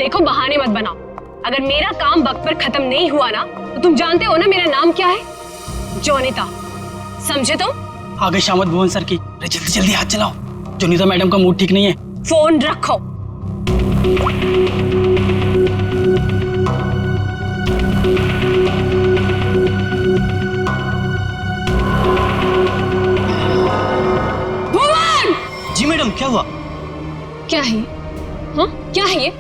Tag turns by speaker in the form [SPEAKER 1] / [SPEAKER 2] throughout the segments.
[SPEAKER 1] देखो बहाने मत बनाओ। अगर मेरा काम वक्त पर खत्म नहीं हुआ ना तो तुम जानते हो ना मेरा नाम क्या है? जोनिता, समझे तुम?
[SPEAKER 2] आ गए शामत भुवन सर की। अरे जल्दी जल्दी हाथ चलाओ, जोनिता मैडम का मूड ठीक नहीं है।
[SPEAKER 1] फोन रखो। भुवन!
[SPEAKER 3] जी मैडम, क्या हुआ?
[SPEAKER 1] क्या है? हाँ, क्या है ये?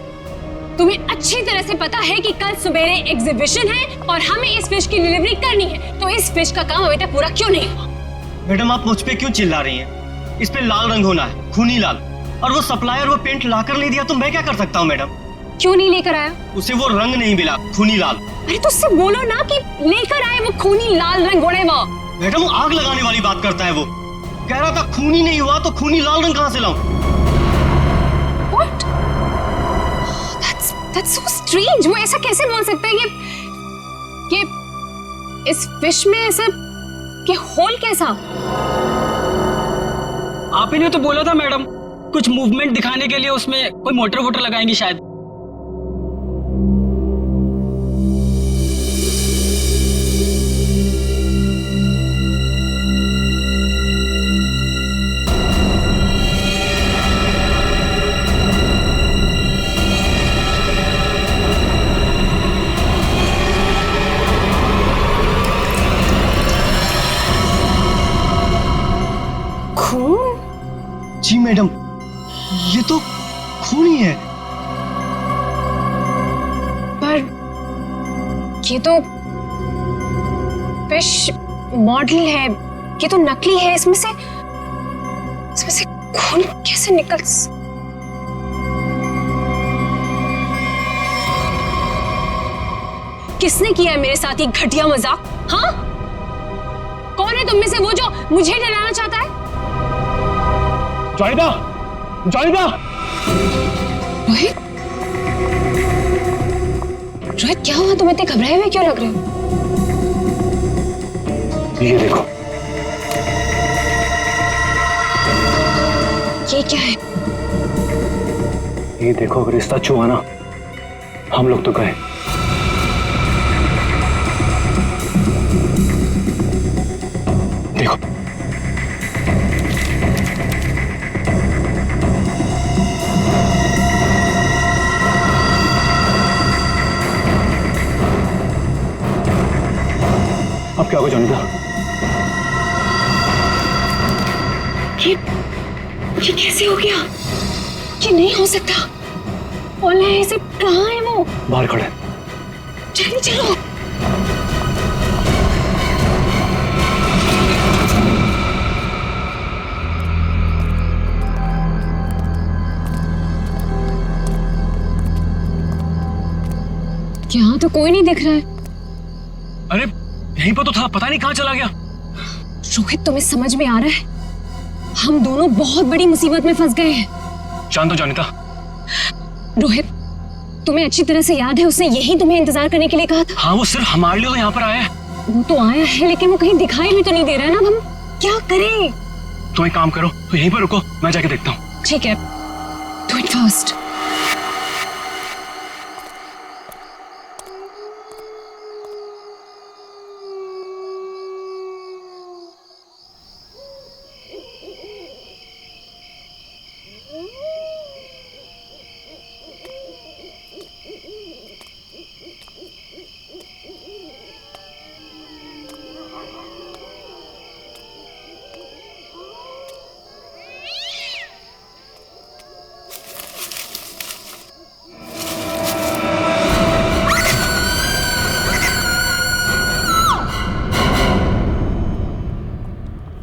[SPEAKER 1] तुम्हें अच्छी तरह से पता है कि कल सवेरे एग्जीबिशन है और हमें इस फिश की डिलीवरी करनी है, तो इस फिश का काम अभी तक पूरा क्यों नहीं हुआ?
[SPEAKER 3] मैडम, आप मुझ पे क्यों चिल्ला रही हैं? इस पे लाल रंग होना है, खूनी लाल। और वो सप्लायर वो पेंट लाकर ले दिया तो मैं क्या कर सकता हूँ मैडम?
[SPEAKER 1] क्यों नहीं लेकर आया?
[SPEAKER 3] उसे वो रंग नहीं मिला, खूनी लाल।
[SPEAKER 1] अरे तो उससे बोलो ना कि लेकर आए वो खूनी लाल रंग घोड़े वो।
[SPEAKER 3] मैडम, आग लगाने वाली बात करता है वो। कह रहा था खूनी नहीं हुआ तो खूनी लाल रंग कहाँ से लाऊं?
[SPEAKER 1] What? That's so strange. वो ऐसा कैसे बोल सकता है कि इस फिश में ऐसा कि होल कैसा?
[SPEAKER 2] आप ही ने तो बोला था मैडम, कुछ मूवमेंट दिखाने के लिए उसमें कोई मोटर वोटर लगाएंगे शायद।
[SPEAKER 1] खून?
[SPEAKER 3] जी मैडम, ये तो खून ही है।
[SPEAKER 1] पर ये तो फिश मॉडल है, ये तो नकली है। इसमें से खून कैसे निकल? किसने किया है मेरे साथ ये घटिया मजाक? हाँ, कौन है तुम में से वो जो मुझे डराना चाहता है?
[SPEAKER 3] जोनिता! जोनिता!
[SPEAKER 1] रोहित, रोहित क्या हुआ? तुम इतने घबराए हुए क्यों लग रहे हो?
[SPEAKER 3] ये देखो।
[SPEAKER 1] ये क्या है?
[SPEAKER 3] ये देखो, अगर रिश्ता छुआ ना, हम लोग तो गए। देखो। अब क्या होगा जोनिता?
[SPEAKER 1] ये कैसे हो गया? ये नहीं हो सकता। ओला ऐसे कहाँ है वो?
[SPEAKER 3] बाहर खड़े।
[SPEAKER 1] जल्दी चलो। यहाँ तो कोई नहीं दिख रहा है।
[SPEAKER 3] अरे यहीं पर तो था, पता नहीं कहाँ चला गया।
[SPEAKER 1] रोहित, तुम्हें समझ में आ रहा है? हम दोनों बहुत बड़ी मुसीबत में फंस गए हैं।
[SPEAKER 3] शांत हो जोनिता।
[SPEAKER 1] रोहित, तुम्हें अच्छी तरह से याद है उसने यही तुम्हें इंतजार करने के लिए कहा था?
[SPEAKER 3] हाँ, वो सिर्फ हमारे लिए तो यहाँ पर आया है।
[SPEAKER 1] वो तो आया है, लेकिन वो कहीं दिखाई भी तो नहीं दे रहा है ना। हम क्या करें?
[SPEAKER 3] तो एक काम करो, तो यहीं पर रुको, मैं जाके देखता हूँ।
[SPEAKER 1] ठीक है, डू इट फास्ट।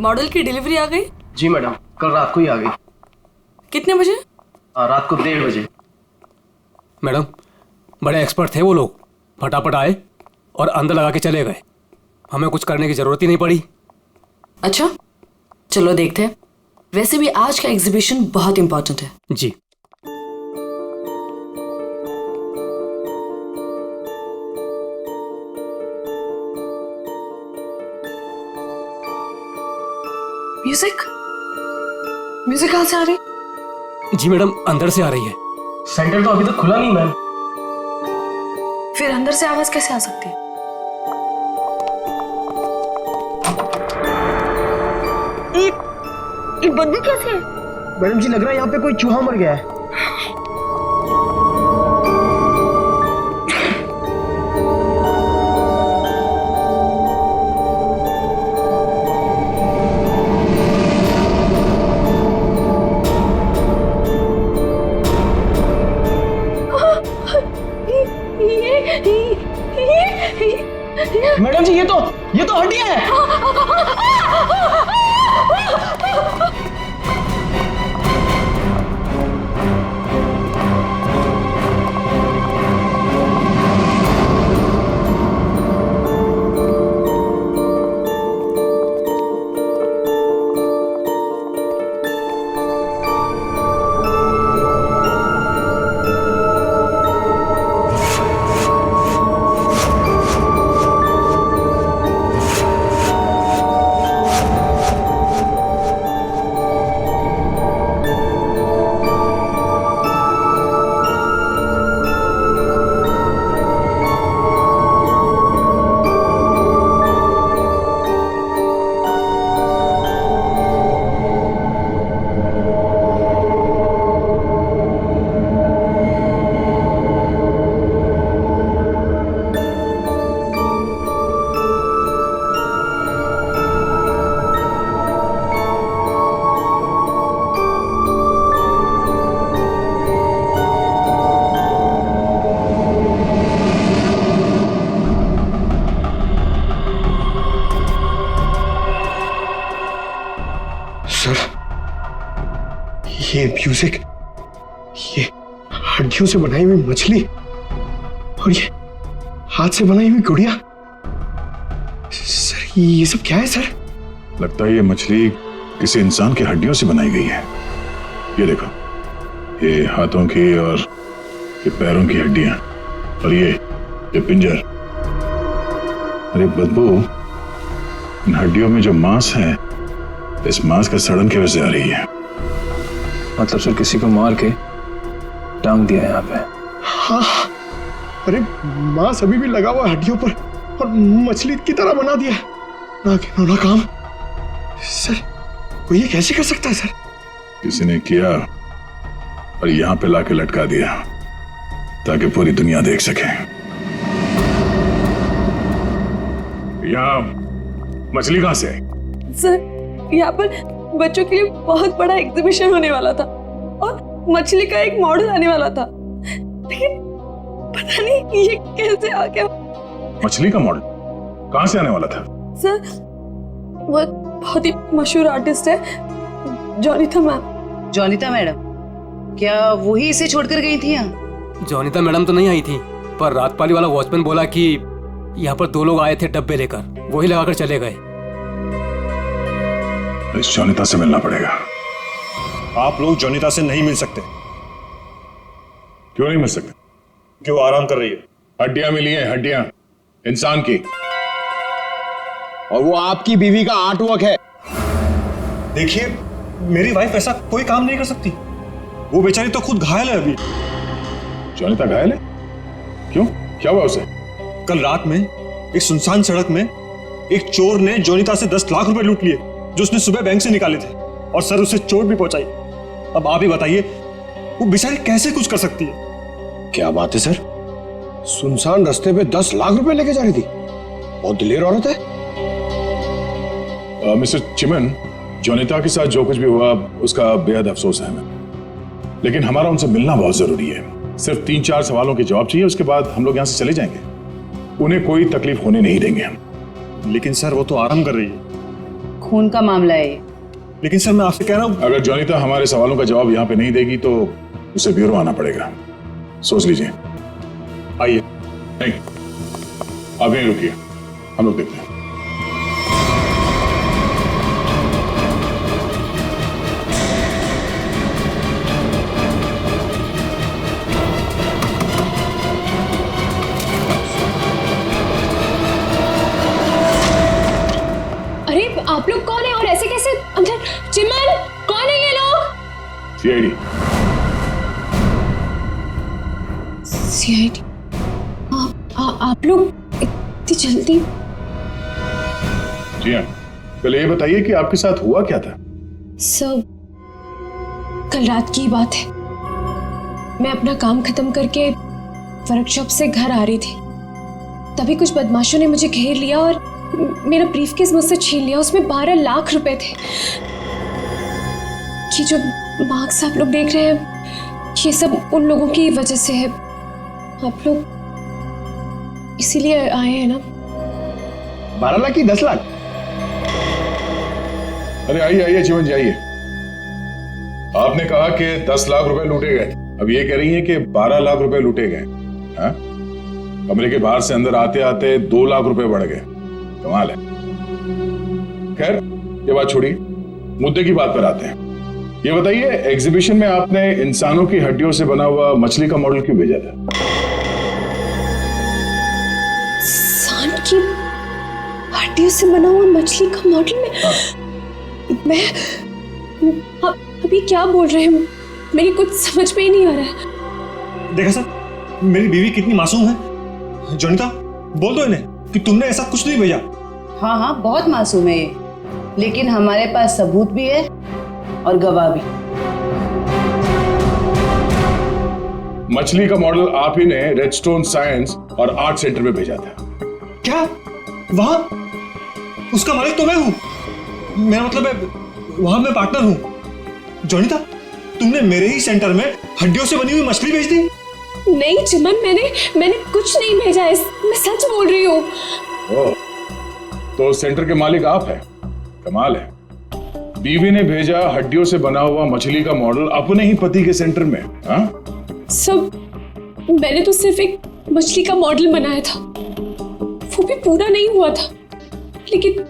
[SPEAKER 4] मॉडल की डिलीवरी आ गई?
[SPEAKER 3] जी मैडम, कल रात को ही आ गई।
[SPEAKER 4] कितने बजे?
[SPEAKER 3] रात को 1:30 बजे।
[SPEAKER 5] मैडम, बड़े एक्सपर्ट थे वो लोग, फटाफट आए और अंदर लगा के चले गए। हमें कुछ करने की जरूरत ही नहीं पड़ी।
[SPEAKER 4] अच्छा, चलो देखते हैं। वैसे भी आज का एग्जीबिशन बहुत इंपॉर्टेंट है।
[SPEAKER 5] जी।
[SPEAKER 4] म्यूजिक कहाँ से आ रही?
[SPEAKER 5] जी मैडम, अंदर से आ रही है।
[SPEAKER 3] सेंटर तो अभी तक खुला नहीं मैम।
[SPEAKER 4] फिर अंदर से आवाज कैसे आ सकती है?
[SPEAKER 6] ये बदबू कैसे है?
[SPEAKER 7] मैडम जी लग रहा है यहाँ पे कोई चूहा मर गया है। मैडम जी ये तो हड्डियां हैं। ये म्यूजिक, ये हड्डियों से बनाई हुई मछली और ये हाथ से बनाई हुई गुड़िया। सर ये सब क्या है सर?
[SPEAKER 8] लगता है ये मछली किसी इंसान की हड्डियों से बनाई गई है। ये देखो, ये हाथों की और ये पैरों की हड्डियां और ये पिंजर। अरे बदबू, इन हड्डियों में जो मांस है, इस मांस का सड़न की वजह से आ रही है।
[SPEAKER 5] मतलब सर किसी को मार के टांग दिया यहाँ पे।
[SPEAKER 7] हाँ, अरे मांस अभी भी लगा हुआ हड्डियों पर और मछली की तरह बना दिया। ना घिनौना काम सर, वो ये कैसे कर सकता है सर?
[SPEAKER 8] किसी ने किया और यहाँ पे लाके लटका दिया ताकि पूरी दुनिया देख सके। यहाँ मछली कहाँ से आई?
[SPEAKER 9] सर यहाँ पर बच्चों के लिए बहुत बड़ा एग्जीबिशन होने वाला था और मछली का एक मॉडल आने वाला था, लेकिन पता नहीं ये कैसे आ गया।
[SPEAKER 8] मछली का मॉडल कहाँ से आने वाला था?
[SPEAKER 9] सर वो बहुत ही मशहूर आर्टिस्ट है, जॉनिता मैम।
[SPEAKER 6] जॉनिता मैडम, क्या वही इसे छोड़कर गई थी यहाँ?
[SPEAKER 5] जॉनिता मैडम तो नहीं आई थी, पर रात पाली वाला वॉचमैन बोला कि यहाँ पर 2 लोग आए थे डब्बे लेकर, वही लगाकर चले गए।
[SPEAKER 8] इस जॉनिता से मिलना पड़ेगा।
[SPEAKER 3] आप लोग जॉनिता से नहीं मिल सकते।
[SPEAKER 8] क्यों नहीं मिल सकते?
[SPEAKER 3] क्यों आराम कर रही है?
[SPEAKER 8] हड्डियां मिली हैं, हड्डियां इंसान की।
[SPEAKER 7] और वो आपकी बीवी का आर्टवर्क है।
[SPEAKER 3] देखिए, मेरी वाइफ ऐसा कोई काम नहीं कर सकती। वो बेचारी तो खुद घायल है अभी।
[SPEAKER 8] जॉनिता घायल है? क्यों, क्या हुआ उसे?
[SPEAKER 3] कल रात में एक सुनसान सड़क में एक चोर ने जॉनिता से 10 लाख रुपए लूट लिए जो उसने सुबह बैंक से निकाले थे, और सर उसे चोट भी पहुंचाई। अब आप ही बताइए, वो बेचारी कैसे कुछ कर सकती है?
[SPEAKER 7] क्या बात है सर, सुनसान रास्ते पे 10 लाख रुपए लेके जा रही थी। बहुत दिलेर औरत है।
[SPEAKER 8] मिस्टर चिमन, जॉनिता के साथ जो कुछ भी हुआ उसका बेहद अफसोस है हमें, लेकिन हमारा उनसे मिलना बहुत जरूरी है। सिर्फ 3-4 सवालों के जवाब चाहिए, उसके बाद हम लोग यहाँ से चले जाएंगे। उन्हें कोई तकलीफ होने नहीं देंगे हम।
[SPEAKER 3] लेकिन सर वो तो आराम कर रही है।
[SPEAKER 6] खून का मामला है ये।
[SPEAKER 3] लेकिन सर मैं आपसे कह रहा हूँ,
[SPEAKER 8] अगर जॉनिता हमारे सवालों का जवाब यहाँ पे नहीं देगी तो उसे ब्यूरो आना पड़ेगा। सोच लीजिए।
[SPEAKER 3] आइए।
[SPEAKER 8] नहीं, आप यहीं रुकिए, हम लोग देखते हैं।
[SPEAKER 1] आप लोग कौन है और ऐसे कैसे अंदर? चिमन, कौन है ये लोग?
[SPEAKER 8] सीआईडी।
[SPEAKER 1] सीआईडी? आप लोग इतनी जल्दी?
[SPEAKER 8] जी हाँ, पहले ये बताइए कि आपके साथ हुआ क्या था?
[SPEAKER 1] सब कल रात की बात है। मैं अपना काम खत्म करके वर्कशॉप से घर आ रही थी, तभी कुछ बदमाशों ने मुझे घेर लिया और मेरा ब्रीफकेस मुझसे छीन लिया। उसमें 12 लाख रुपए थे। ये जो मार्क्स आप लोग देख रहे हैं, ये सब उन लोगों की वजह से है। आप लोग इसीलिए आए हैं ना?
[SPEAKER 7] 12 लाख की 10 लाख?
[SPEAKER 8] अरे आइए आइए चिमन जी आइए। आपने कहा कि 10 लाख रुपए लूटे गए, अब ये कह रही हैं कि 12 लाख रुपए लूटे गए। हाँ? कमरे के बाहर से अंदर आते आते 2 लाख रुपए बढ़ गए। कमाल है। खैर ये बात छोड़िए, मुद्दे की बात पर आते हैं। ये बताइए, एग्जीबिशन में आपने इंसानों की हड्डियों से बना हुआ मछली का मॉडल क्यों भेजा था?
[SPEAKER 1] इंसान की हड्डियों से बना हुआ मछली का मॉडल में? मैं अभी क्या बोल रहे हैं? मेरी कुछ समझ में ही नहीं आ रहा है।
[SPEAKER 3] देखा सर, मेरी बीवी कितनी मासूम है। जोनिता, बोल दो इन्हें कि तुमने ऐसा कुछ नहीं भेजा।
[SPEAKER 6] हाँ हाँ, बहुत मासूम है ये, लेकिन हमारे पास सबूत भी है और गवाह भी।
[SPEAKER 8] मछली का मॉडल आप ही ने रेडस्टोन साइंस और आर्ट सेंटर में भेजा था।
[SPEAKER 3] क्या? वहां उसका मालिक तो मैं हूं। मेरा मतलब है, वहां मैं पार्टनर हूं। जोनिता, तुमने मेरे ही सेंटर में हड्डियों से बनी हुई मछली भेज दी?
[SPEAKER 1] नहीं चिमन, मैंने कुछ नहीं भेजा है। मैं सच बोल रही हूँ।
[SPEAKER 8] ओह, तो सेंटर के मालिक आप हैं। कमाल है। बीवी ने भेजा हड्डियों से बना हुआ मछली का मॉडल अपने ही पति के सेंटर में। हाँ?
[SPEAKER 1] सब मैंने तो सिर्फ एक मछली का मॉडल बनाया था, वो भी पूरा नहीं हुआ था। लेकिन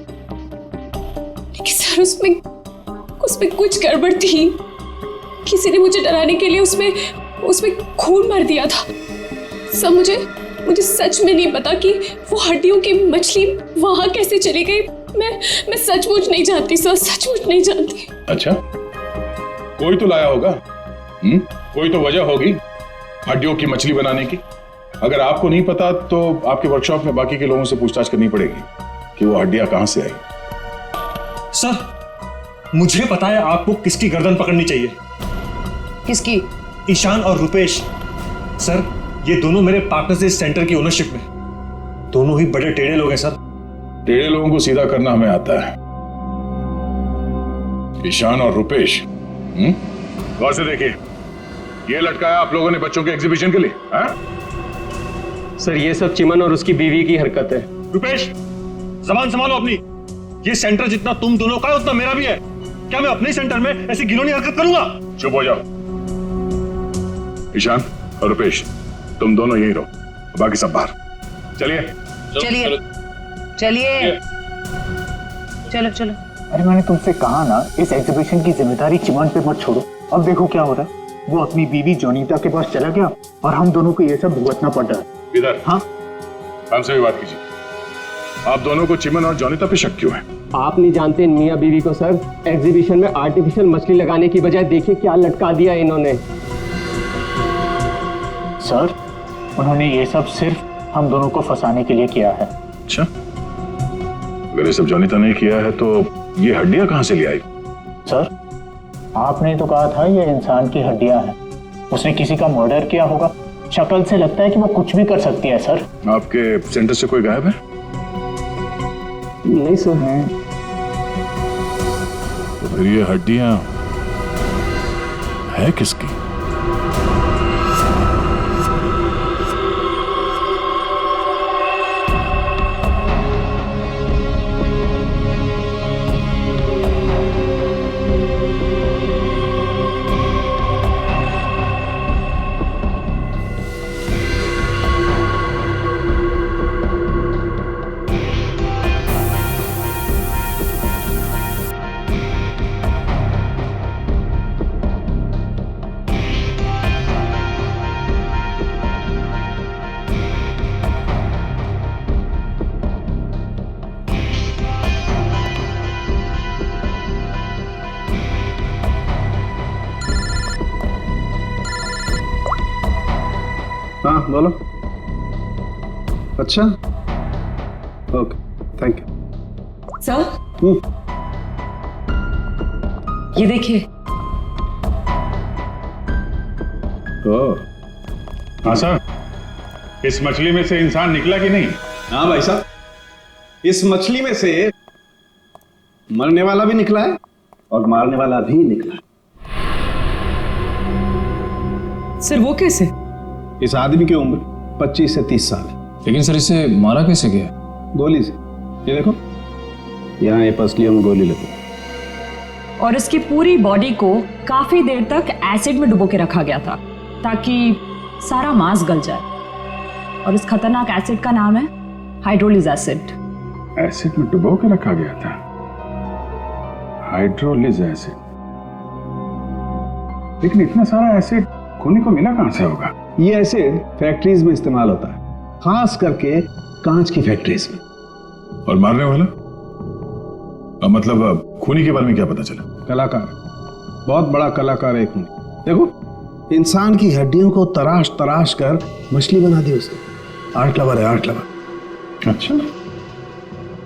[SPEAKER 1] सर, उसमें कुछ गड़बड़ थी। किसी ने मुझे डराने के लिए उसमें खून भर दिया था। सब मुझे सच में नहीं पता कि वो हड्डियों की मछली वहां कैसे चली गई। मैं सचमुच नहीं जानती सर, सचमुच नहीं जानती।
[SPEAKER 8] अच्छा, कोई तो लाया होगा। कोई तो वजह होगी हड्डियों की मछली बनाने की। अगर आपको नहीं पता तो आपके वर्कशॉप में बाकी के लोगों से पूछताछ करनी पड़ेगी कि वो हड्डियां कहां से आई।
[SPEAKER 3] सर, मुझे पता है आपको किसकी गर्दन पकड़नी चाहिए।
[SPEAKER 6] किसकी?
[SPEAKER 3] ईशान और रुपेश। सर, ये दोनों मेरे पार्टनर्स इस सेंटर की ओनरशिप में। दोनों ही बड़े टेढ़े लोग हैं सर।
[SPEAKER 8] टेढ़े लोगों को सीधा करना हमें आता है। ईशान और रुपेश, गौर से देखिए, ये लटकाया आप लोगों ने बच्चों के एग्जीबिशन के लिए। हाँ?
[SPEAKER 2] सर, ये सब चिमन और उसकी बीवी की हरकत है।
[SPEAKER 3] रुपेश, जबान संभालो अपनी। ये सेंटर जितना तुम दोनों का है उतना मेरा भी है। क्या मैं अपने सेंटर में ऐसी घिनौनी हरकत करूंगा?
[SPEAKER 8] चुप हो जाओ। ईशान और रुपेश, तुम दोनों यहीं रहो, बाकी सब बाहर। चलिए
[SPEAKER 6] चलिए चलिए, चलो चलो।
[SPEAKER 10] अरे मैंने तुमसे कहा ना, इस एग्जीबिशन की जिम्मेदारी चिमन पे मत छोड़ो। अब देखो क्या हो रहा है। वो अपनी बीवी जोनीता के पास चला गया और हम दोनों को ये सब भुगतना पड़ रहा है।
[SPEAKER 8] इधर।
[SPEAKER 10] हाँ,
[SPEAKER 8] हमसे भी बात कीजिए। आप दोनों को चिमन और जोनीता पे शक क्यों है?
[SPEAKER 2] आप नहीं जानते मियां बीवी को सर। एग्जीबिशन में आर्टिफिशियल मछली लगाने की बजाय देखिए क्या लटका दिया इन्होंने।
[SPEAKER 10] सर, उन्होंने ये सब सिर्फ हम दोनों को फंसाने के लिए किया है।
[SPEAKER 8] अच्छा, अगर ये सब जोनीता ने किया है तो ये हड्डियां कहां से ले आई?
[SPEAKER 10] सर, आपने तो कहा था ये इंसान की हड्डियां हैं। उसने किसी का मर्डर किया होगा। शक्ल से लगता है कि वो कुछ भी कर सकती है। सर,
[SPEAKER 8] आपके सेंटर से कोई गायब है?
[SPEAKER 2] नहीं सर।
[SPEAKER 8] तो फिर ये हड्डियां है किसकी?
[SPEAKER 10] हाँ बोलो।
[SPEAKER 7] अच्छा, ओके, थैंक यू।
[SPEAKER 9] सर ये देखिए।
[SPEAKER 8] हाँ सर, इस मछली में से इंसान निकला कि नहीं?
[SPEAKER 7] हाँ भाई साहब, इस मछली में से मरने वाला भी निकला है और मारने वाला भी निकला है।
[SPEAKER 9] सर वो कैसे?
[SPEAKER 7] इस आदमी की उम्र 25 से 30 साल है।
[SPEAKER 11] लेकिन सर इसे मारा कैसे गया?
[SPEAKER 7] गोली से। ये देखो, यहाँ ये पसलियों में गोली लगी।
[SPEAKER 12] और इसकी पूरी बॉडी को काफी देर तक एसिड में डुबो के रखा गया था ताकि सारा मांस गल जाए। और इस खतरनाक एसिड का नाम है हाइड्रोलिज एसिड।
[SPEAKER 8] एसिड में डुबो के रखा गया था? हाइड्रोलिज एसिड। लेकिन इतना सारा एसिड खूनी को मिला कहां से होगा?
[SPEAKER 7] ये एसिड फैक्ट्रीज में इस्तेमाल होता है, खास करके कांच की फैक्ट्रीज में।
[SPEAKER 8] और मारने वाला? मतलब खूनी के बारे में क्या पता चला?
[SPEAKER 7] कलाकार, बहुत बड़ा कलाकार है खूनी। देखो, इंसान की हड्डियों को तराश तराश कर मछली बना दी उसने। आर्ट लवर है, आर्ट लवर।
[SPEAKER 8] अच्छा,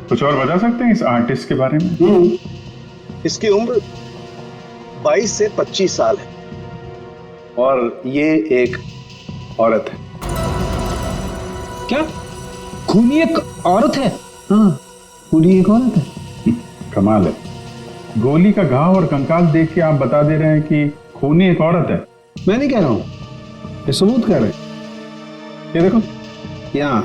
[SPEAKER 8] कुछ और बता सकते हैं इस आर्टिस्ट के बारे में?
[SPEAKER 7] इसकी उम्र 22 से 25 साल है और ये एक औरत है।
[SPEAKER 11] क्या खूनी एक औरत है?
[SPEAKER 7] हाँ, खूनी एक औरत है।
[SPEAKER 8] कमाल है, गोली का घाव और कंकाल देख के आप बता दे रहे हैं कि खूनी एक औरत है।
[SPEAKER 7] मैं नहीं कह रहा हूं, ये सबूत कह रहे हैं। ये देखो, यहाँ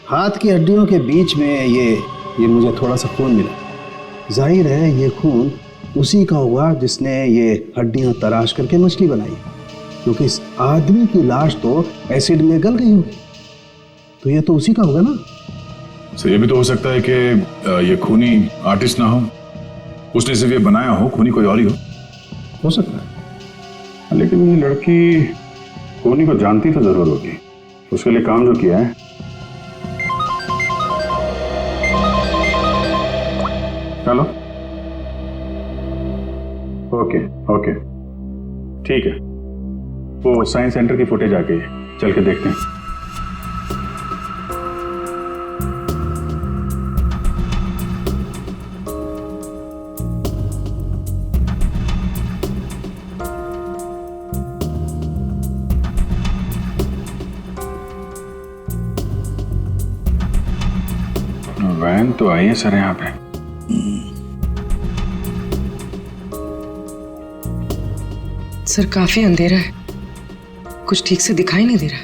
[SPEAKER 7] हाथ की हड्डियों के बीच में ये मुझे थोड़ा सा खून मिला। जाहिर है ये खून उसी का हुआ जिसने ये हड्डियां तराश करके मछली बनाई, क्योंकि इस आदमी की लाश तो एसिड में गल गई होगी, तो ये तो उसी का होगा ना।
[SPEAKER 8] सर, ये भी तो हो सकता है कि ये खूनी आर्टिस्ट ना हो, उसने सिर्फ ये बनाया हो, खूनी कोई और ही हो सकता है। लेकिन ये लड़की खूनी को जानती तो जरूर होगी, उसके लिए काम जो किया है। चलो, ओके ओके, ठीक है, वो साइंस सेंटर की फुटेज आ गई है, चल के देखते हैं। वैन तो आई है सर यहाँ पे।
[SPEAKER 9] सर काफी अंधेरा है, कुछ ठीक से दिखाई नहीं दे रहा।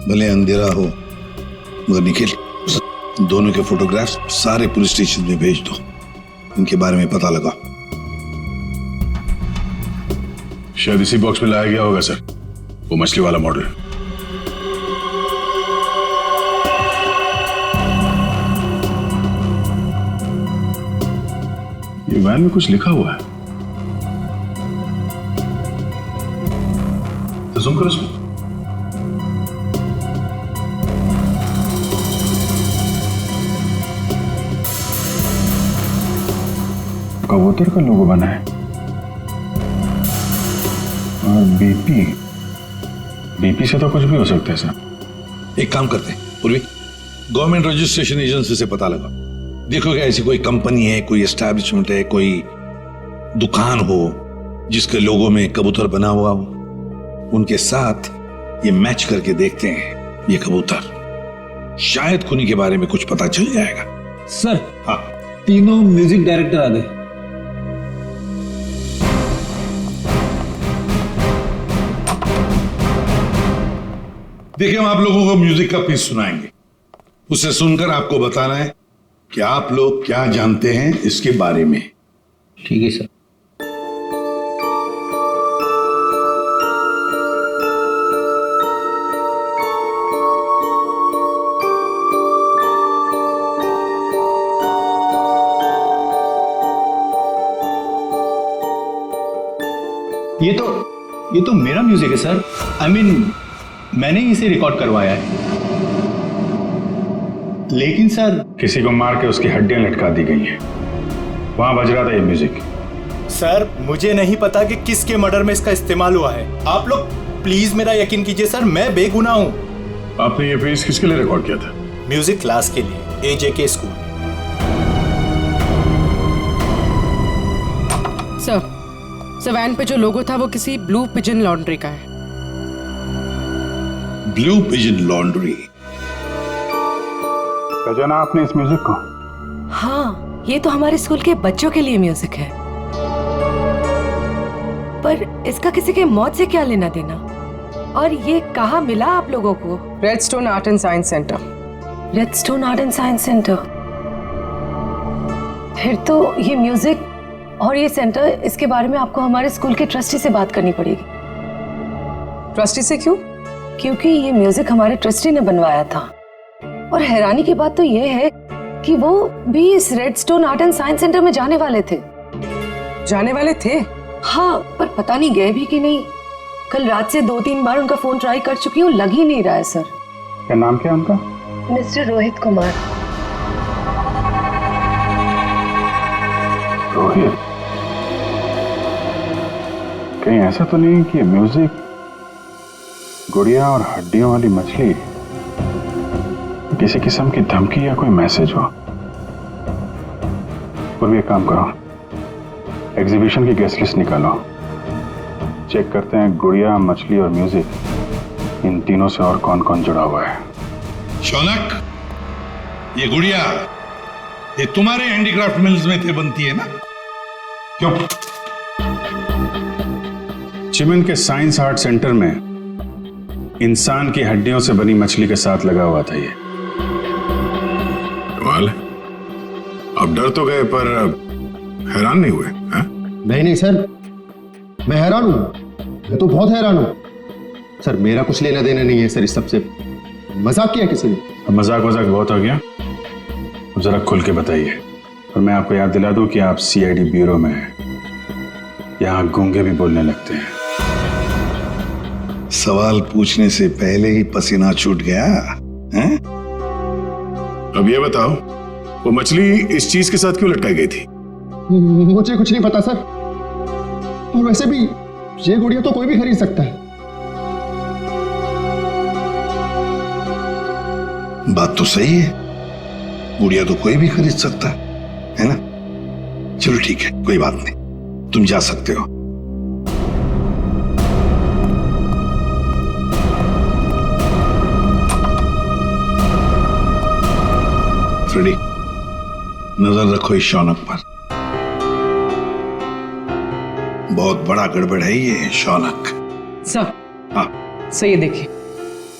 [SPEAKER 13] भले अंधेरा हो, मगर निखिल, दोनों के फोटोग्राफ्स सारे पुलिस स्टेशन में भेज दो, इनके बारे में पता लगा।
[SPEAKER 8] शायद इसी बॉक्स में लाया गया होगा सर, वो मछली वाला मॉडल। ये वैन में कुछ लिखा हुआ है, तो सुन करो इसमें। कबूतर का लोगो बना है और बीपी से तो कुछ भी हो सकता है सर।
[SPEAKER 13] एक काम करते हैं पूर्वी, गवर्नमेंट रजिस्ट्रेशन एजेंसी से पता लगा, देखोगे ऐसी कोई कंपनी है, कोई एस्टैब्लिशमेंट है, कोई दुकान हो जिसके लोगो में कबूतर बना हुआ हो, उनके साथ ये मैच करके देखते हैं ये कबूतर, शायद खूनी के बारे में कुछ पता चल जाएगा।
[SPEAKER 11] सर,
[SPEAKER 13] हाँ,
[SPEAKER 11] तीनों म्यूजिक डायरेक्टर आ गए।
[SPEAKER 13] देखिए, हम आप लोगों को म्यूजिक का पीस सुनाएंगे, उसे सुनकर आपको बताना है कि आप लोग क्या जानते हैं इसके बारे में।
[SPEAKER 11] ठीक है सर।
[SPEAKER 10] ये तो मेरा म्यूजिक है सर। आई मीन, मैंने इसे रिकॉर्ड करवाया है। लेकिन सर,
[SPEAKER 8] किसी को मार के उसकी हड्डियां लटका दी गई हैं। वहां बज रहा था ये म्यूजिक।
[SPEAKER 14] सर मुझे नहीं पता कि किसके मर्डर में इसका इस्तेमाल हुआ है। आप लोग प्लीज मेरा यकीन कीजिए सर, मैं बेगुनाह हूँ।
[SPEAKER 8] आपने ये पीस किसके लिए रिकॉर्ड किया था?
[SPEAKER 14] म्यूजिक क्लास के लिए, AJK स्कूल।
[SPEAKER 15] सर वैन पे जो लोगो था वो किसी ब्लू पिजन लॉन्ड्री का है।
[SPEAKER 13] Blue pigeon laundry?
[SPEAKER 8] पहचाना आपने इस म्यूजिक को?
[SPEAKER 4] हाँ, ये तो हमारे स्कूल के बच्चों के लिए म्यूजिक है, पर इसका किसी के मौत से क्या लेना देना? और ये कहाँ मिला आप लोगों को?
[SPEAKER 15] Redstone art and science centre.
[SPEAKER 4] Redstone art and science centre? फिर तो ये म्यूजिक और ये सेंटर, इसके बारे में आपको हमारे स्कूल के ट्रस्टी से बात करनी पड़ेगी।
[SPEAKER 15] ट्रस्टी से क्यों?
[SPEAKER 4] क्योंकि ये म्यूजिक हमारे ट्रस्टी ने बनवाया था, और हैरानी की बात तो ये है कि वो भी इस redstone art and science centre में जाने वाले थे।
[SPEAKER 15] जाने वाले थे?
[SPEAKER 4] हाँ, पर पता नहीं गए भी कि नहीं। कल रात से 2-3 बार उनका फोन ट्राई कर चुकी हूँ, लग ही नहीं रहा है सर।
[SPEAKER 8] क्या नाम क्या है उनका?
[SPEAKER 4] मिस्टर रोहित कुमार।
[SPEAKER 8] रोहित? कहीं ऐसा तो नहीं कि म्यूजिक गुड़िया और हड्डियों वाली मछली किसी किस्म की धमकी या कोई मैसेज हो? और भी एक काम करो, एग्जीबिशन की गेस्ट लिस्ट निकालो, चेक करते हैं गुड़िया, मछली और म्यूजिक, इन तीनों से और कौन कौन जुड़ा हुआ है।
[SPEAKER 13] शौनक, ये गुड़िया ये तुम्हारे हैंडीक्राफ्ट मिल्स में थे बनती है ना? क्यों?
[SPEAKER 8] चिमन के साइंस आर्ट सेंटर में इंसान की हड्डियों से बनी मछली के साथ लगा हुआ था ये।
[SPEAKER 13] कमाल है। अब डर तो गए पर हैरान नहीं हुए? है?
[SPEAKER 16] नहीं सर, मैं हैरान हूं, मैं तो बहुत हैरान हूं सर। मेरा कुछ लेना देना नहीं है सर इस सबसे। मजाक किया किसी ने?
[SPEAKER 8] अब मजाक बहुत हो गया, अब जरा खुल के बताइए। और मैं आपको याद दिला दूं कि आप CID ब्यूरो में हैं, यहां गूंगे भी बोलने लगते हैं।
[SPEAKER 13] सवाल पूछने से पहले ही पसीना छूट गया हैं?
[SPEAKER 8] अब ये बताओ, वो मछली इस चीज के साथ क्यों लटकाई गई थी?
[SPEAKER 16] मुझे कुछ नहीं पता सर, और वैसे भी ये गुड़िया तो कोई भी खरीद सकता है।
[SPEAKER 13] बात तो सही है, गुड़िया तो कोई भी खरीद सकता है ना? चलो ठीक है, कोई बात नहीं, तुम जा सकते हो। फ्रेडी, नजर रखो इस शौनक पर, बहुत बड़ा गड़बड़ है ये शौनक।
[SPEAKER 15] सर,
[SPEAKER 13] हाँ
[SPEAKER 15] सर ये देखिए,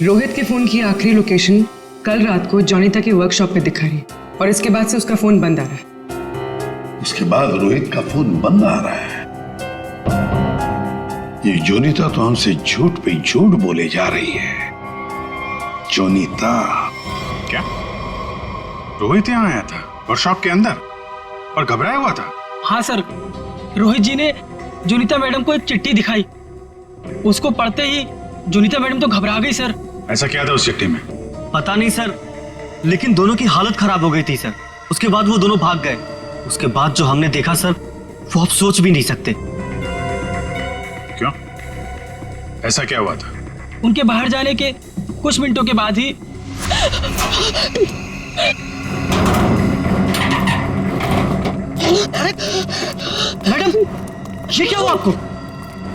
[SPEAKER 15] रोहित के फोन की आखिरी लोकेशन कल रात को जॉनिता के वर्कशॉप पे दिखा रही है, और इसके बाद से उसका फोन बंद आ रहा है।
[SPEAKER 13] उसके बाद रोहित का फोन बंद आ रहा है? ये जोनीता तो हमसे झूठ पे झूठ बोले जा रही है। जोनीता?
[SPEAKER 8] क्या रोहित यहाँ आया था वर्कशॉप के अंदर और घबराया हुआ था?
[SPEAKER 2] हाँ सर, रोहित जी ने जोनीता मैडम को एक चिट्ठी दिखाई, उसको पढ़ते ही जोनीता मैडम तो घबरा गई सर।
[SPEAKER 8] ऐसा क्या था उस चिट्ठी में?
[SPEAKER 17] पता नहीं सर, लेकिन दोनों की हालत खराब हो गई थी सर। उसके बाद वो दोनों भाग गए। उसके बाद जो हमने देखा सर, वो आप सोच भी नहीं सकते।
[SPEAKER 8] क्यों? ऐसा क्या हुआ था?
[SPEAKER 2] उनके बाहर जाने के कुछ मिनटों के बाद ही
[SPEAKER 17] मैडम, ये क्या हुआ आपको?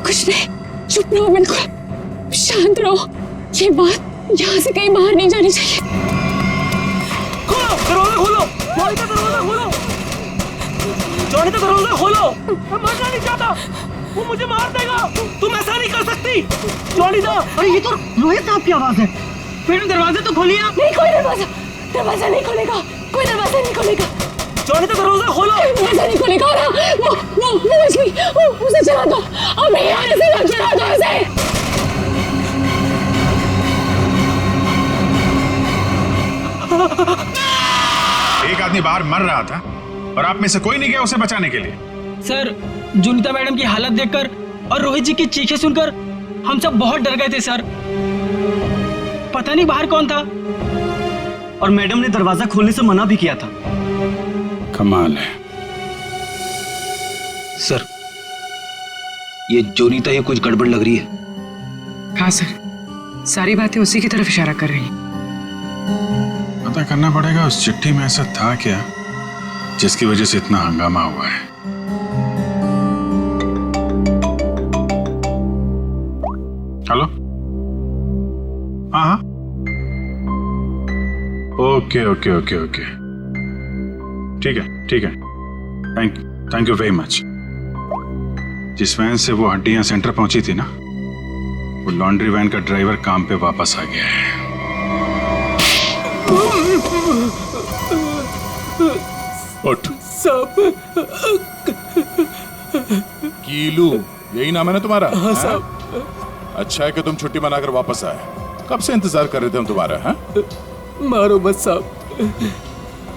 [SPEAKER 1] कुछ नहीं, चुप रहो, बिल्कुल शांत रहो। ये बात यहाँ से कहीं बाहर नहीं जानी चाहिए।
[SPEAKER 17] खोलो दरवाजा, खोलो जॉनिता, दरवाजा खोलो जॉनिता, दरवाजा खोलो। मैं मरना नहीं चाहता, वो मुझे मार देगा। तुम ऐसा नहीं कर सकती जॉनिता। अरे ये तो रोहित साहब की आवाज है।
[SPEAKER 2] मैडम दरवाजा तो खोलिए आप।
[SPEAKER 1] नहीं, कोई दरवाजा नहीं खुलेगा, कोई दरवाजा नहीं खुलेगा।
[SPEAKER 17] जॉनिता दरवाजा खोलो।
[SPEAKER 1] दरवाजा नहीं खुलेगा। वो मछली, उसे चला दो, और मैं यहाँ से मत चला दो उसे।
[SPEAKER 8] एक आदमी बाहर मर रहा था और आप में से कोई नहीं गया उसे बचाने के लिए?
[SPEAKER 2] सर, जोनीता मैडम की हालत देखकर और रोहित जी की चीखें सुनकर हम सब बहुत डर गए थे सर। पता नहीं बाहर कौन था,
[SPEAKER 17] और मैडम ने दरवाजा खोलने से मना भी किया था।
[SPEAKER 8] कमाल है,
[SPEAKER 7] सर, ये जोनीता ही कुछ गड़बड़ लग रही है।
[SPEAKER 15] हाँ सर, सारी बातें उसी की तरफ इशारा कर रही हैं।
[SPEAKER 8] पता करना पड़ेगा उस चिट्ठी में ऐसा था क्या जिसकी वजह से इतना हंगामा हुआ है। हेलो, हाँ हाँ, ओके ओके ओके ओके, ठीक है ठीक है, थैंक यू वेरी मच। जिस वैन से वो हड्डियां सेंटर पहुंची थी ना, वो लॉन्ड्री वैन का ड्राइवर काम पे वापस आ गया है। उठ।
[SPEAKER 18] साहब,
[SPEAKER 8] कीलू, यही नाम है ना तुम्हारा?
[SPEAKER 18] हाँ साहब।
[SPEAKER 8] अच्छा है कि तुम छुट्टी मनाकर वापस आए। कब से इंतजार कर रहे थे हम तुम्हारा? हाँ?
[SPEAKER 18] मारो मत साहब,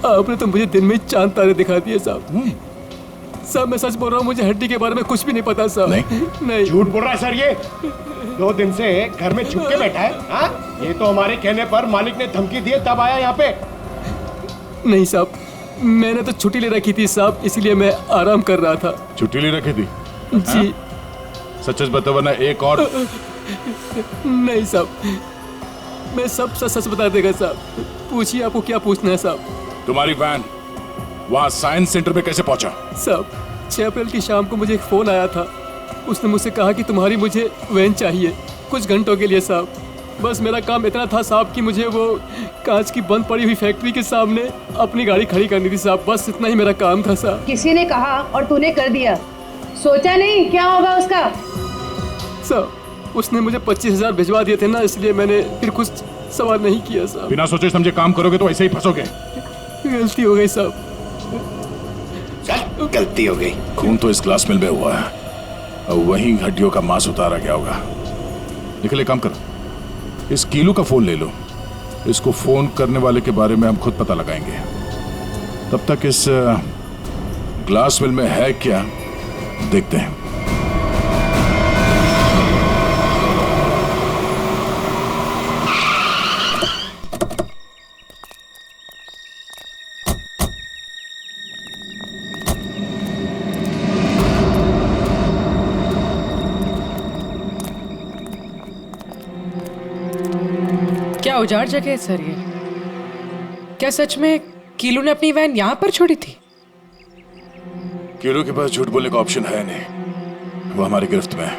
[SPEAKER 18] आपने तो मुझे दिन में चांद तारे दिखा दिए साहब। साहब मैं सच बोल रहा हूँ, मुझे हड्डी के बारे में कुछ भी नहीं पता साहब। नहीं
[SPEAKER 19] झूठ बोल रहा है सर ये। 2 दिन से घर में छुप के बैठा है। हाँ? ये तो हमारे कहने पर मालिक ने धमकी दी तब आया यहाँ पे।
[SPEAKER 18] नहीं साहब, मैंने तो छुट्टी ले रखी थी साहब, इसलिए मैं आराम कर रहा था।
[SPEAKER 8] छुट्टी ले रखी थी?
[SPEAKER 18] जी।
[SPEAKER 8] सच बता, वरना एक और।
[SPEAKER 18] नहीं साहब, मैं सब सच बता देगा साहब। पूछिए, आपको क्या पूछना है साहब?
[SPEAKER 8] तुम्हारी वैन वहाँ साइंस सेंटर में कैसे पहुंचा?
[SPEAKER 18] साहब 6 अप्रैल की शाम को मुझे एक फोन आया था। उसने मुझसे कहा कि तुम्हारी मुझे वैन चाहिए कुछ घंटों के लिए साहब। बस मेरा काम इतना था साहब कि मुझे वो कांच की बंद पड़ी हुई फैक्ट्री के सामने अपनी गाड़ी खड़ी करनी थी साहब। बस इतना ही मेरा काम था साहब।
[SPEAKER 6] किसी ने कहा और तूने कर दिया, सोचा नहीं क्या होगा उसका?
[SPEAKER 18] साहब उसने मुझे 25,000 भिजवा दिए थे ना, इसलिए मैंने फिर कुछ सवाल नहीं किया साहब।
[SPEAKER 8] बिना सोचे समझे काम करोगे तो ऐसे ही फंसोगे।
[SPEAKER 18] गलती हो गई साहब।
[SPEAKER 8] गलती हो गई। खून तो इस ग्लास मिल में हुआ है और वहीं हड्डियों का मांस उतारा गया होगा। निकले, काम करो, इस कीलू का फोन ले लो। इसको फोन करने वाले के बारे में हम खुद पता लगाएंगे। तब तक इस ग्लास मिल में है क्या देखते हैं।
[SPEAKER 15] क्या उजाड़ जगह है सर ये? क्या सच में कीलू ने अपनी वैन यहाँ पर छोड़ी थी?
[SPEAKER 8] कीलू के पास झूठ बोलने का ऑप्शन है नहीं। वो हमारी गिरफ्त में है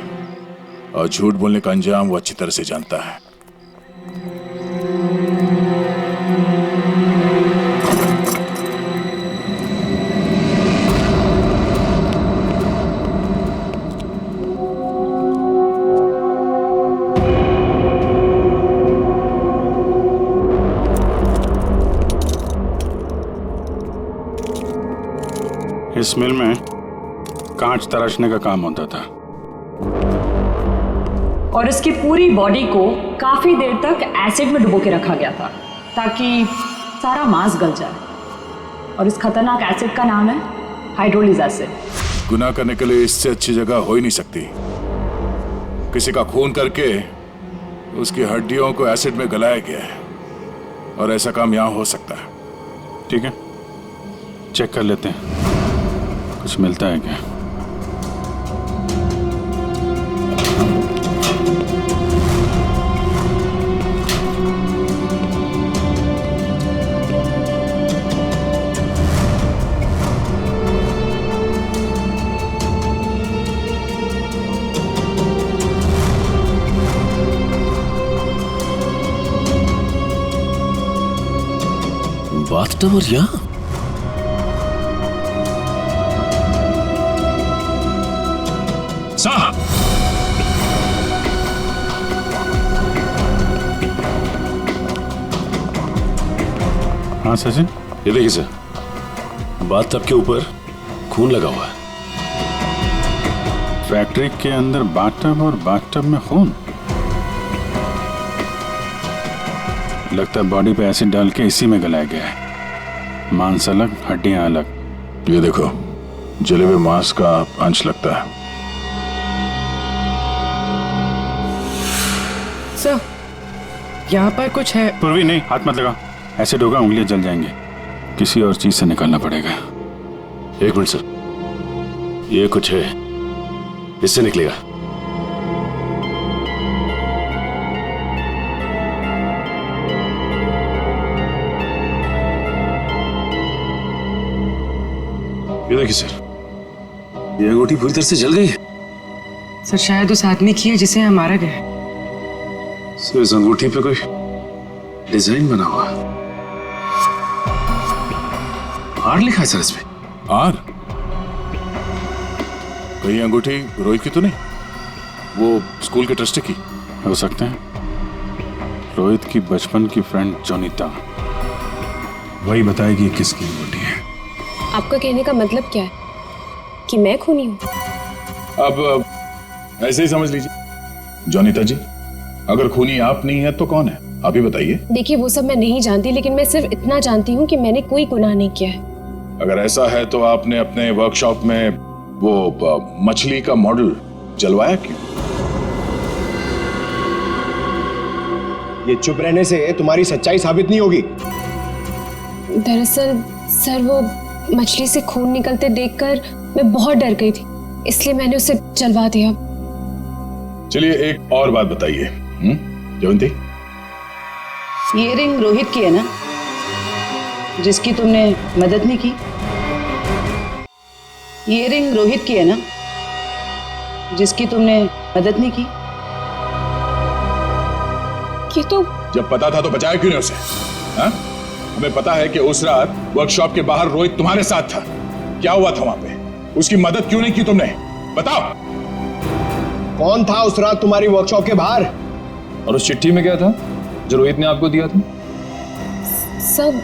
[SPEAKER 8] और झूठ बोलने का अंजाम वो अच्छी तरह से जानता है। इस मिल में कांच तराशने का काम होता था
[SPEAKER 12] और इसकी पूरी बॉडी को काफी देर तक एसिड में डुबो के रखा गया था ताकि सारा मांस गल जाए। और इस खतरनाक एसिड का नाम है हाइड्रोलिक एसिड।
[SPEAKER 8] गुनाह करने के लिए इससे अच्छी जगह हो ही नहीं सकती। किसी का खून करके उसकी हड्डियों को एसिड में गलाया गया है और ऐसा काम यहां हो सकता है। ठीक है, चेक कर लेते हैं कुछ मिलता है क्या।
[SPEAKER 5] बाथटब और यहाँ
[SPEAKER 8] साहब, हाँ सचिन,
[SPEAKER 5] ये देखिए सर, बाथटब के ऊपर खून लगा हुआ है।
[SPEAKER 8] फैक्ट्री के अंदर बाथटब और बाथटब में खून। लगता है बॉडी पे एसिड डाल के इसी में गलाया गया है। मांस अलग, हड्डियां अलग। ये देखो, जले हुए मांस का अंश लगता है।
[SPEAKER 15] सर, यहाँ पर कुछ है।
[SPEAKER 8] पूर्वी नहीं, हाथ मत लगा, एसिड होगा, उंगलियां जल जाएंगी। किसी और चीज से निकालना पड़ेगा।
[SPEAKER 5] एक मिनट सर,
[SPEAKER 8] ये कुछ है, इससे निकलेगा। ये देखिए सर, ये अंगूठी पूरी तरह से जल गई है।
[SPEAKER 15] सर शायद उस आदमी की है जिसे यहाँ मारा गया है।
[SPEAKER 8] सर इस अंगूठी पे कोई डिजाइन बना हुआ है। आर लिखा है सर इस पे।
[SPEAKER 20] आर? कहीं अंगूठी रोहित की तो नहीं? वो स्कूल के ट्रस्टी की
[SPEAKER 8] हो सकते हैं। रोहित की बचपन की फ्रेंड जोनीता, वही बताएगी किसकी अंगूठी है।
[SPEAKER 1] आपका कहने का मतलब क्या है कि मैं खूनी हूँ?
[SPEAKER 20] अब ऐसे ही समझ लीजिए। जोनीता जी, अगर खूनी आप नहीं है तो कौन है, आप ही बताइए।
[SPEAKER 1] देखिए वो सब मैं नहीं जानती, लेकिन मैं सिर्फ इतना जानती हूँ कि मैंने कोई गुनाह नहीं किया है।
[SPEAKER 20] अगर ऐसा है तो आपने अपने वर्कशॉप में वो मछली का मॉडल जलवाया क्यों?
[SPEAKER 19] ये चुप रहने से तुम्हारी सच्चाई साबित नहीं होगी।
[SPEAKER 1] दरअसल सर, वो मछली से खून निकलते देखकर मैं बहुत डर गई थी, इसलिए मैंने उसे जलवा दिया।
[SPEAKER 20] चलिए एक और बात बताइए जयंती,
[SPEAKER 6] ये रिंग रोहित की है ना, जिसकी तुमने मदद नहीं की? ये रिंग रोहित की है ना, जिसकी तुमने मदद नहीं की?
[SPEAKER 1] ये तो
[SPEAKER 20] जब पता था तो बचाया क्यों नहीं उसे? हा? हमें पता है कि उस रात वर्कशॉप के बाहर रोहित तुम्हारे साथ था। क्या हुआ था वहां पे? उसकी मदद क्यों नहीं की तुमने? बताओ।
[SPEAKER 19] कौन था उस रात तुम्हारी वर्कशॉप के बाहर?
[SPEAKER 21] और उस चिट्ठी में क्या था जो रोहित ने आपको दिया था?
[SPEAKER 1] सब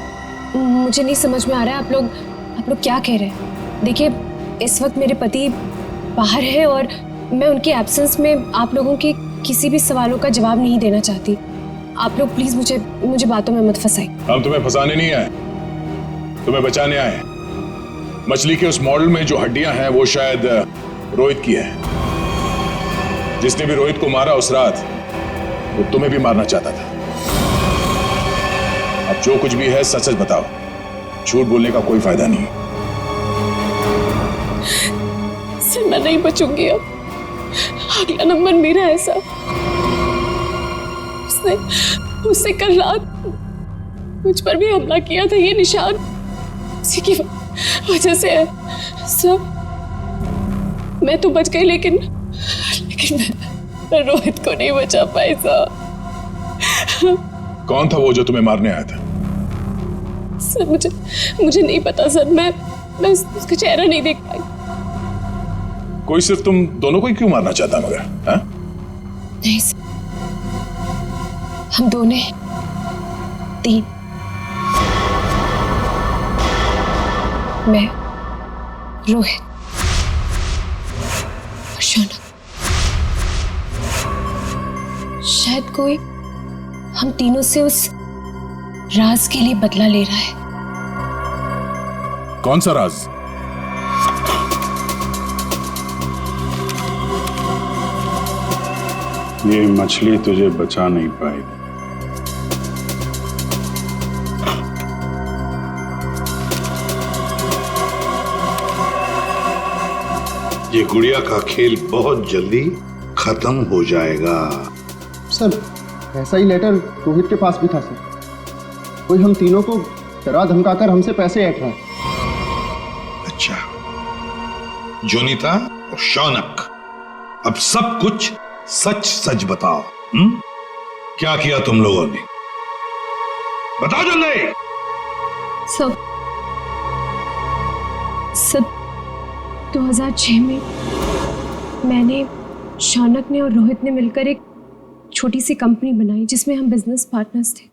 [SPEAKER 1] मुझे नहीं समझ में आ रहा है। आप लोग क्या कह रहे हैं? देखिए इस वक्त मेरे पति बाहर है और मैं उनके एब्सेंस में आप लोगों के किसी भी सवालों का जवाब नहीं देना चाहती। आप लोग प्लीज मुझे बातों में मत फंसाइए।
[SPEAKER 20] हम तुम्हें फंसाने नहीं आए, तुम्हें बचाने आए। मछली के उस मॉडल में जो हड्डियां हैं वो शायद रोहित की है। जिसने भी रोहित को मारा उस रात वो तुम्हें भी मारना चाहता था। अब जो कुछ भी है सच सच बताओ, झूठ बोलने का कोई फायदा नहीं।
[SPEAKER 1] सर मैं नहीं बचूंगी अब, अगला नंबर मेरा है सर। उसने कल रात मुझ पर भी हमला किया था। ये निशान उसी की वजह से है सर। मैं तो बच गई, लेकिन मैं रोहित को नहीं बचा पाई सर।
[SPEAKER 20] कौन था वो जो तुम्हें मारने आया था?
[SPEAKER 1] सर मुझे नहीं पता सर। मैं उसका चेहरा नहीं देख पाई।
[SPEAKER 20] कोई सिर्फ तुम दोनों को ही क्यों मारना चाहता मगर? हा?
[SPEAKER 1] नहीं सर, हम दोनों 3, मैं, रोहित और शौनक। शायद कोई हम तीनों से उस राज के लिए बदला ले रहा है।
[SPEAKER 20] कौन सा राज?
[SPEAKER 8] ये मछली तुझे बचा नहीं पाई।
[SPEAKER 13] ये गुड़िया का खेल बहुत जल्दी खत्म हो जाएगा।
[SPEAKER 16] सर ऐसा ही लेटर रोहित के पास भी था सर। कोई हम तीनों को डरा धमकाकर हमसे पैसे ऐंठ रहा है।
[SPEAKER 13] अच्छा, जोनीता और शौनक, अब सब कुछ सच सच बताओ। क्या किया तुम लोगों ने? बताओ जल्दी।
[SPEAKER 1] सब 2006 में मैंने, शौनक ने और रोहित ने मिलकर एक छोटी सी कंपनी बनाई जिसमें हम बिजनेस पार्टनर्स थे।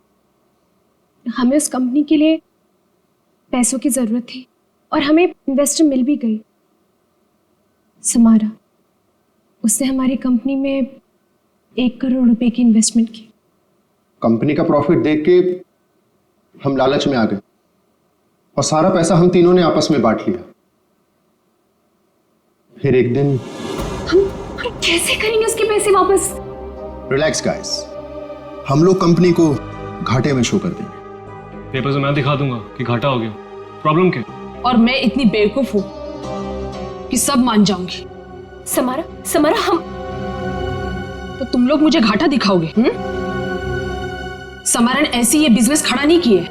[SPEAKER 1] हमें उस कंपनी के लिए पैसों की जरूरत थी और हमें इन्वेस्टर मिल भी गई, समारा। उसने हमारी कंपनी में 1 करोड़ रुपए की इन्वेस्टमेंट की।
[SPEAKER 16] कंपनी का प्रॉफिट देख के हम लालच में आ गए और सारा पैसा हम तीनों ने आपस में बांट लिया। फिर एक दिन
[SPEAKER 1] हम कैसे करेंगे उसके पैसे वापस?
[SPEAKER 16] रिलैक्स गाइस, हम लोग कंपनी को घाटे में शो कर देंगे।
[SPEAKER 21] पेपर से मैं दिखा दूंगा कि घाटा हो गया। प्रॉब्लम क्या?
[SPEAKER 9] और मैं इतनी बेवकूफ हूँ
[SPEAKER 15] कि सब मान जाऊंगी।
[SPEAKER 1] समारा, समारा, हम
[SPEAKER 15] तो तुम लोग मुझे घाटा दिखाओगे? समारा ने ऐसे ये बिजनेस खड़ा नहीं किए,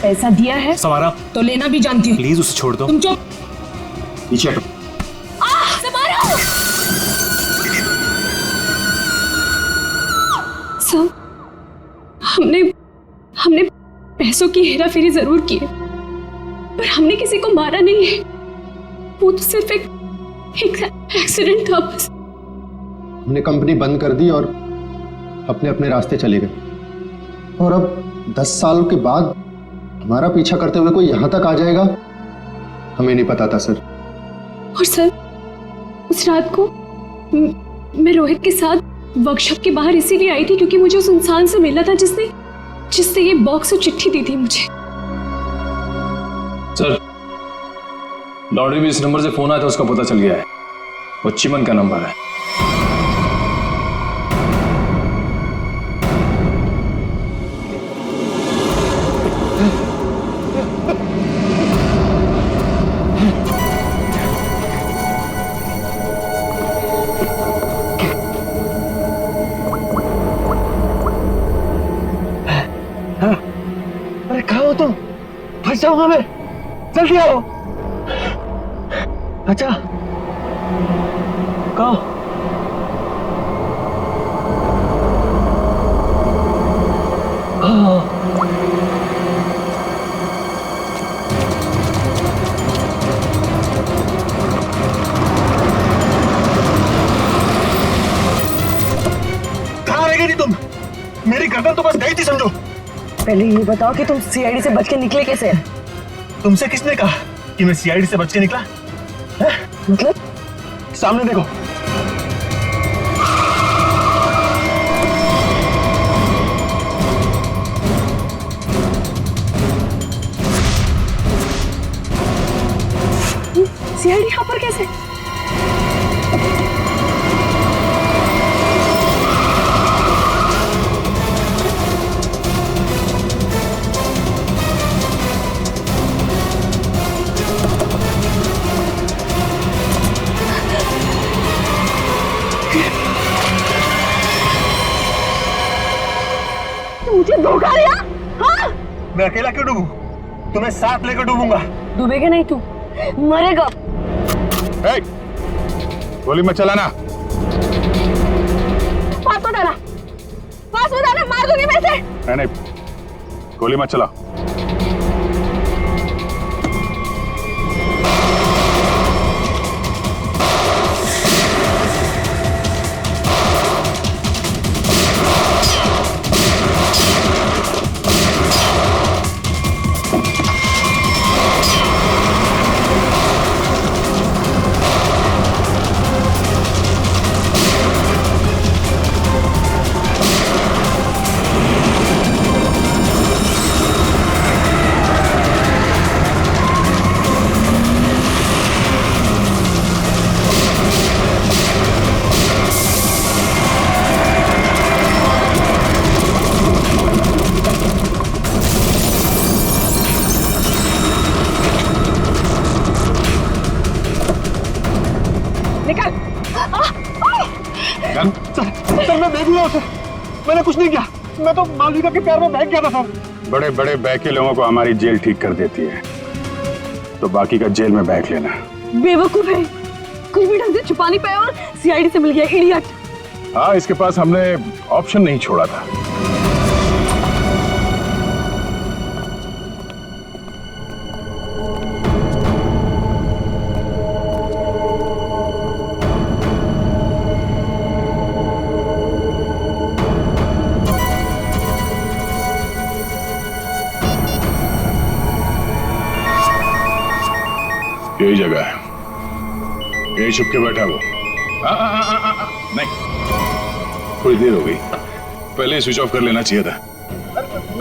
[SPEAKER 15] पैसा दिया है
[SPEAKER 14] समारा
[SPEAKER 15] तो लेना भी जानती हूँ।
[SPEAKER 14] प्लीज उसे छोड़ दो।
[SPEAKER 15] तुम चुप।
[SPEAKER 14] पीछे हटो।
[SPEAKER 1] सब हमने पैसों की हेराफेरी जरूर की है, पर हमने किसी को मारा नहीं है। वो तो सिर्फ एक एक्सीडेंट था बस।
[SPEAKER 16] हमने कंपनी बंद कर दी और अपने अपने रास्ते चले गए। और अब 10 साल के बाद हमारा पीछा करते हुए कोई यहां तक आ जाएगा, हमें नहीं पता था सर।
[SPEAKER 1] और सर, उस रात को मैं रोहित के साथ वर्कशॉप के बाहर इसीलिए आई थी क्योंकि मुझे उस इंसान से मिलना था जिसने ये बॉक्स और चिट्ठी दी थी मुझे।
[SPEAKER 21] सर, लॉन्ड्री में इस नंबर से फोन आया था, उसका पता चल गया है। वो चिमन का नंबर है।
[SPEAKER 17] अरे कहाँ हो तुम? फंस जाऊंगा मैं, जल्दी आओ। अच्छा कहाँ?
[SPEAKER 10] कहाँ रह गई थी तुम? मेरी गर्दन तो बस गई थी समझो।
[SPEAKER 15] पहले ये बताओ कि तुम सीआईडी से बच के निकले कैसे?
[SPEAKER 10] तुमसे किसने कहा कि मैं सीआईडी से बच के निकला?
[SPEAKER 15] मतलब?
[SPEAKER 10] सामने देखो।
[SPEAKER 15] सीआईडी यहाँ पर कैसे?
[SPEAKER 9] मुझे धोखा दिया? हाँ?
[SPEAKER 10] मैं अकेला क्यों डूबूं? तुम्हें साथ लेकर डूबूंगा।
[SPEAKER 9] डूबेगा नहीं तू, मरेगा।
[SPEAKER 20] ए, गोली मत चलाना।
[SPEAKER 9] पास मत आना, पास मत आना, मार दूंगी मैं इसे।
[SPEAKER 20] नहीं, गोली मत चला।
[SPEAKER 10] सर मैं देख लिया उसे, मैंने कुछ नहीं किया। मैं तो मालविका के प्यार में बहक गया था सर।
[SPEAKER 20] बड़े बड़े बहके लोगों को हमारी जेल ठीक कर देती है, तो बाकी का जेल में बहक लेना।
[SPEAKER 9] बेवकूफ है, कुछ भी ढंग से छुपा नहीं पाया और सीआईडी से मिल गया, इडियट।
[SPEAKER 20] हाँ, इसके पास हमने ऑप्शन नहीं छोड़ा था। यही जगह है, यही छुप के बैठा वो। नहीं, थोड़ी देर हो गई, पहले स्विच ऑफ कर लेना चाहिए था।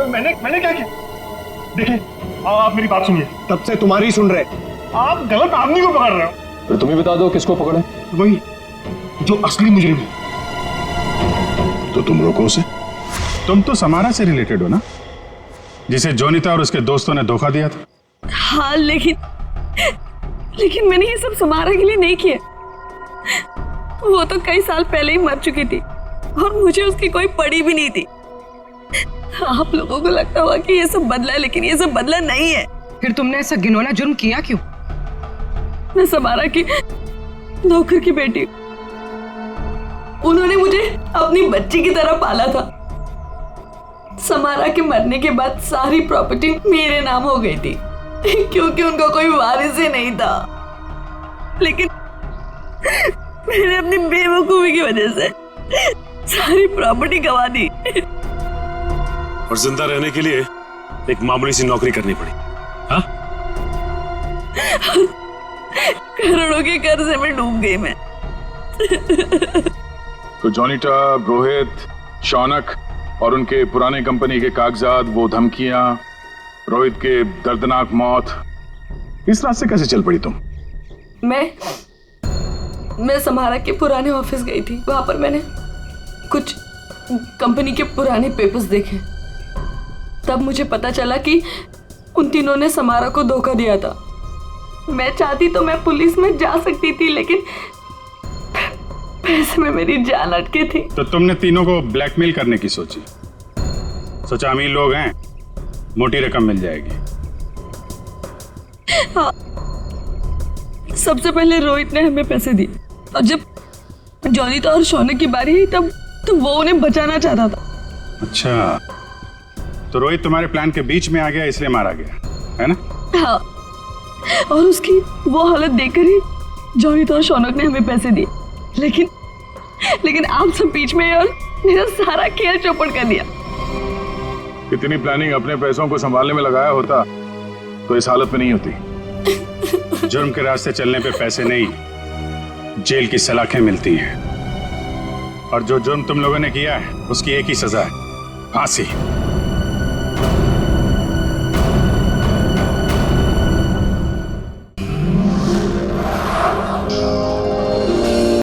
[SPEAKER 10] मैंने क्या किया? देखिए, आप मेरी बात सुनिए। तब से तुम्हारी सुन रहे, आप गलत आदमी को पकड़ रहे हो।
[SPEAKER 21] फिर तुम ही बता दो किसको पकड़े?
[SPEAKER 10] वही जो असली मुजरिम है।
[SPEAKER 20] तो तुम रोको उसे। तुम तो समारा से रिलेटेड हो ना, जिसे जोनिता और उसके दोस्तों ने धोखा दिया था।
[SPEAKER 9] हाँ, लेकिन मैंने ये सब समारा के लिए नहीं किया। वो तो कई साल पहले ही मर चुकी थी और मुझे उसकी कोई पड़ी भी नहीं थी। आप लोगों को लगता होगा कि ये सब बदला है, लेकिन ये सब बदला नहीं है।
[SPEAKER 15] फिर तुमने ऐसा घिनौना जुर्म किया क्यों?
[SPEAKER 9] मैं समारा की नौकर की बेटी, उन्होंने मुझे अपनी बच्ची की तरह पाला था। समारा के मरने के बाद सारी प्रॉपर्टी मेरे नाम हो गई थी क्योंकि उनका कोई वारिस ही नहीं था। लेकिन मैंने अपनी बेवकूफी की वजह से सारी प्रॉपर्टी गंवा दी
[SPEAKER 3] और जिंदा रहने के लिए एक मामूली सी नौकरी करनी पड़ी। हाँ?
[SPEAKER 9] करोड़ों के कर्जे में डूब गई मैं।
[SPEAKER 20] तो जॉनिटा, रोहित, शौनक और उनके पुराने कंपनी के कागजात, वो धमकियां, रोहित के दर्दनाक मौत, इस रास्ते कैसे चल पड़ी तुम?
[SPEAKER 9] मैं समारा के पुराने ऑफिस गई थी। वहां पर मैंने कुछ कंपनी के पुराने पेपर्स देखे। तब मुझे पता चला कि उन तीनों ने समारा को धोखा दिया था। मैं चाहती तो मैं पुलिस में जा सकती थी, लेकिन पैसे में मेरी जान अटकी थी।
[SPEAKER 22] तो तुमने तीनों को ब्लैकमेल करने की सोची? सोचा अमीर लोग हैं, मोटी रकम मिल जाएगी।
[SPEAKER 9] हाँ, सबसे पहले रोहित ने हमें पैसे दिए और जब जॉनिता और शौनक की बारी आई तब वो उन्हें बचाना चाहता था।
[SPEAKER 22] अच्छा, तो रोहित तुम्हारे प्लान के बीच में आ गया, इसलिए मारा गया, है ना?
[SPEAKER 9] हाँ, और उसकी वो हालत देखकर ही जॉनिता और शौनक ने हमें पैसे दिए। लेकिन आप सब बीच में और मेरा सारा खेल चौपट कर दिया।
[SPEAKER 20] इतनी प्लानिंग अपने पैसों को संभालने में लगाया होता तो इस हालत में नहीं होती।
[SPEAKER 22] जुर्म के रास्ते चलने पे पैसे नहीं, जेल की सलाखें मिलती हैं। और जो जुर्म तुम लोगों ने किया है उसकी एक ही सजा है, फांसी।